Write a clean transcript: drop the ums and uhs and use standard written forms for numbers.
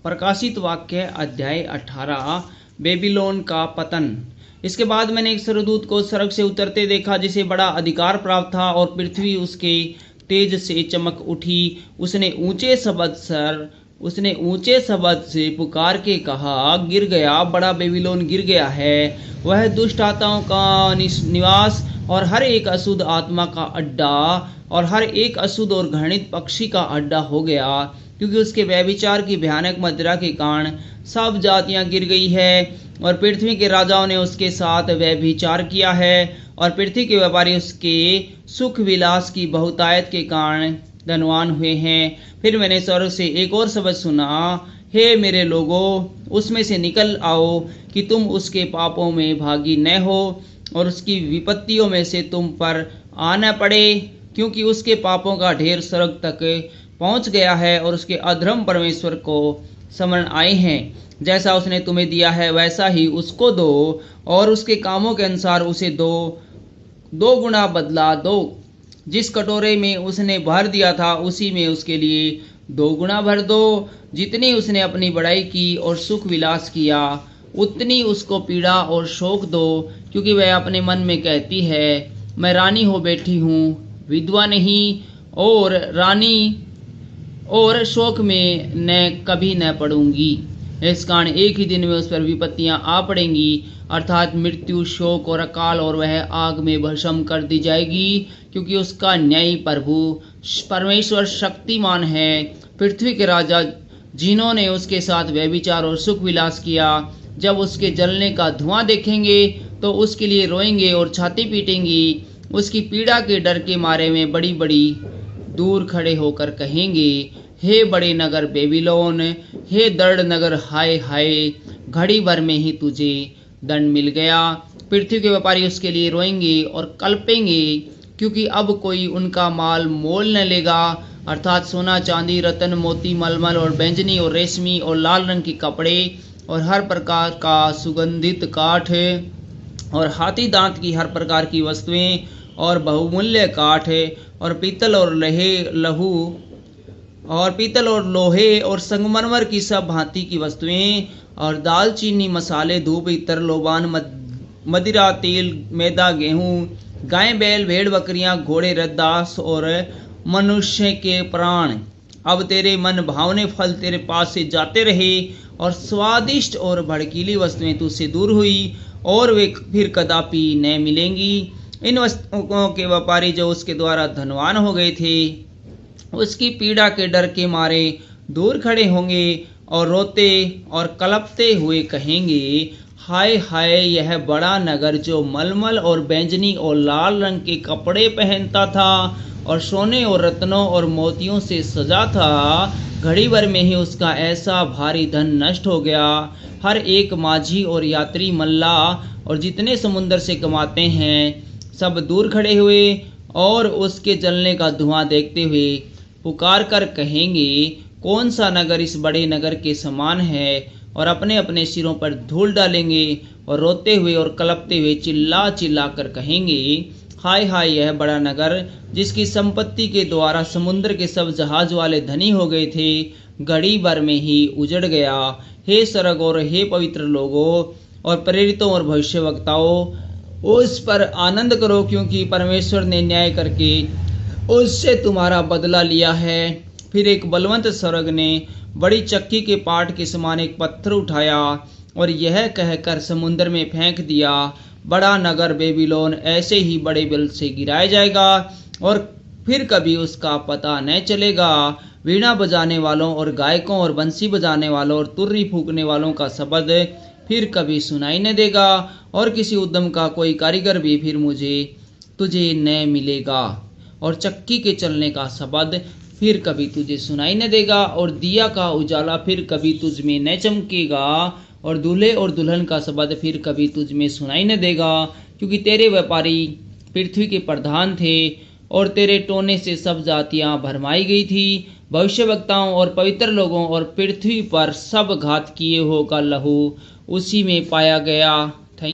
प्रकाशित वाक्य अध्याय 18 बेबीलोन का पतन। इसके बाद मैंने एक स्वर्गदूत को स्वर्ग से उतरते देखा, जिसे बड़ा अधिकार प्राप्त था, और पृथ्वी उसके तेज से चमक उठी। उसने ऊंचे शब्द से पुकार के कहा, गिर गया, बड़ा बेबीलोन गिर गया है। वह दुष्ट आत्माओं का निवास और हर एक अशुद्ध आत्मा का अड्डा और हर एक अशुद्ध और घृणित पक्षी का अड्डा हो गया, क्योंकि उसके व्यभिचार की भयानक मदिरा के कारण सब जातियां गिर गई है। और पृथ्वी के राजाओं ने उसके साथ व्यभिचार किया है, और पृथ्वी के व्यापारी उसके सुख विलास की बहुतायत के कारण धनवान हुए हैं। फिर मैंने स्वर्ग से एक और शब्द सुना, हे मेरे लोगों, उसमें से निकल आओ कि तुम उसके पापों में भागी न हो और उसकी विपत्तियों में से तुम पर आ न पड़े, क्योंकि उसके पापों का ढेर स्वर्ग तक पहुंच गया है और उसके अधर्म परमेश्वर को स्मरण आए हैं। जैसा उसने तुम्हें दिया है वैसा ही उसको दो, और उसके कामों के अनुसार उसे दो गुना बदला दो। जिस कटोरे में उसने भर दिया था उसी में उसके लिए 2 गुना भर दो। जितनी उसने अपनी बड़ाई की और सुख विलास किया, उतनी उसको पीड़ा और शोक दो, क्योंकि वह अपने मन में कहती है, मैं रानी हो बैठी हूँ, विधवा नहीं, और रानी और शोक में कभी न पड़ूंगी। इस कारण एक ही दिन में उस पर विपत्तियां आ पड़ेंगी, अर्थात मृत्यु, शोक और अकाल, और वह आग में भस्म कर दी जाएगी, क्योंकि उसका न्यायी प्रभु परमेश्वर शक्तिमान है। पृथ्वी के राजा जिन्होंने उसके साथ व्यभिचार और सुख विलास किया, जब उसके जलने का धुआं देखेंगे तो उसके लिए रोएंगे और छाती पीटेंगी। उसकी पीड़ा के डर के मारे में बड़ी बड़ी दूर खड़े होकर कहेंगे, हे बड़े नगर बेबीलोन, हे दृढ़ नगर, हाय हाय, घड़ी भर में ही तुझे दंड मिल गया। पृथ्वी के व्यापारी उसके लिए रोएंगे और कल्पेंगे, क्योंकि अब कोई उनका माल मोल न लेगा, अर्थात सोना, चांदी, रत्न, मोती, मलमल और बैंजनी और रेशमी और लाल रंग के कपड़े और हर प्रकार का सुगंधित काठ और हाथी दांत की हर प्रकार की वस्तुएं और बहुमूल्य काठ और पीतल और लोहे और संगमरमर की सब भांति की वस्तुएं और दालचीनी, मसाले, धूप, इत्र, लोबान, मदिरा, तेल, मैदा, गेहूं, गाय, बैल, भेड़, बकरियां, घोड़े, रथ, दास और मनुष्य के प्राण। अब तेरे मन भावने फल तेरे पास से जाते रहे, और स्वादिष्ट और भड़कीली वस्तुएं तुझसे दूर हुई, और वे फिर कदापि न मिलेंगी। इन वस्तुओं के व्यापारी जो उसके द्वारा धनवान हो गए थे, उसकी पीड़ा के डर के मारे दूर खड़े होंगे और रोते और कलपते हुए कहेंगे, हाय हाय, यह बड़ा नगर जो मलमल और बैंजनी और लाल रंग के कपड़े पहनता था और सोने और रत्नों और मोतियों से सजा था, घड़ी भर में ही उसका ऐसा भारी धन नष्ट हो गया। हर एक माझी और यात्री, मल्लाह और जितने समुद्र से कमाते हैं, सब दूर खड़े हुए और उसके जलने का धुआं देखते हुए पुकार कर कहेंगे, कौन सा नगर इस बड़े नगर के समान है, और अपने अपने सिरों पर धूल डालेंगे और रोते हुए और कलपते हुए चिल्ला चिल्ला कर कहेंगे, हाय हाय, यह बड़ा नगर जिसकी संपत्ति के द्वारा समुद्र के सब जहाज वाले धनी हो गए थे, घड़ी भर में ही उजड़ गया। हे स्वर्ग और हे पवित्र लोगों और प्रेरितों और भविष्यवक्ताओं, उस पर आनंद करो, क्योंकि परमेश्वर ने न्याय करके उससे तुम्हारा बदला लिया है। फिर एक बलवंत स्वर्ग ने बड़ी चक्की के पाट के समान एक पत्थर उठाया और यह कहकर समुद्र में फेंक दिया, बड़ा नगर बेबीलोन ऐसे ही बड़े बल से गिराया जाएगा और फिर कभी उसका पता न चलेगा। वीणा बजाने वालों और गायकों और बंसी बजाने वालों और तुर्री फूंकने वालों का शब्द फिर कभी सुनाई न देगा, और किसी उद्यम का कोई कारीगर भी फिर तुझे न मिलेगा, और चक्की के चलने का शब्द फिर कभी तुझे सुनाई न देगा, और दिया का उजाला फिर कभी तुझ में न चमकेगा, और दूल्हे और दुल्हन का शब्द फिर कभी तुझ में सुनाई न देगा, क्योंकि तेरे व्यापारी पृथ्वी के प्रधान थे, और तेरे टोने से सब जातियां भरमाई गई थी। भविष्यवक्ताओं और पवित्र लोगों और पृथ्वी पर सब घात किए हो का लहू उसी में पाया गया।